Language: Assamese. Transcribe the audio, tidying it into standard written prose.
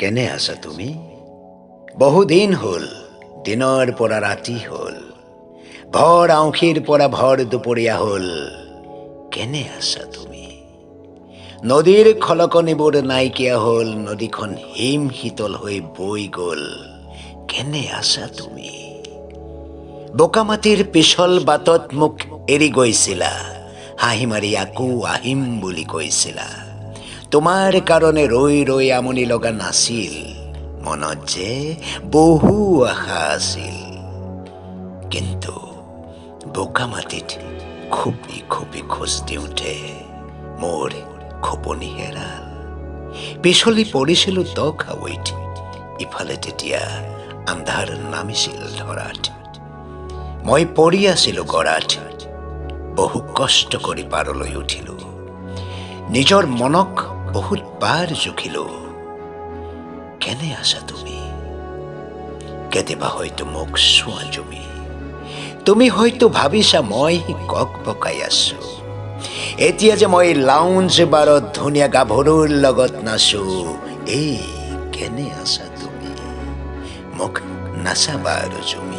কেনে আছা তুমি? বহুদিন হল, দিনৰ পৰা ৰাতি হল, ভৰ আউসীৰ পৰা ভৰ দুপৰীয়া হল। কেনে আছা তুমি? নদীৰ খলকনিবোৰ নাইকিয়া হল, নদীখন হিম শীতল হৈ বৈ গল। কেনে আছা তুমি? বোকামাটিৰ পিছল বাটত মোক এৰি গৈছিলা, হাঁহি মাৰি আকৌ আহিম বুলি কৈছিলা। তোমাৰ কাৰণে ৰৈ ৰৈ আমনি লগা নাছিল, মনত যে বহু আশা আছিল। কিন্তু বোকামাটিত খুপি খুপি খোজ দিওঁতে মোৰ খোপনি হেৰাল। পিছলি পৰিছিলো দ খাৱৈত, ইফালে তেতিয়া আন্ধাৰ নামিছিল ধৰাত। মই পৰি আছিলো গৰাত, বহু কষ্ট কৰি পাৰলৈ উঠিলো। নিজৰ মনক বহুত বাৰ জুখিলো। কেনে আছা তুমি? কেতিয়াবা হয়তো মোক চোৱা জুমি, তুমি হয়তো ভাবিছা মই কক পকাই আছো। এতিয়া যে মই লাউঞ্জ বাৰত ধুনীয়া গাভৰুৰ লগত নাচো। এই কেনে আছা তুমি? মোক নাচাবা আৰু জুমি।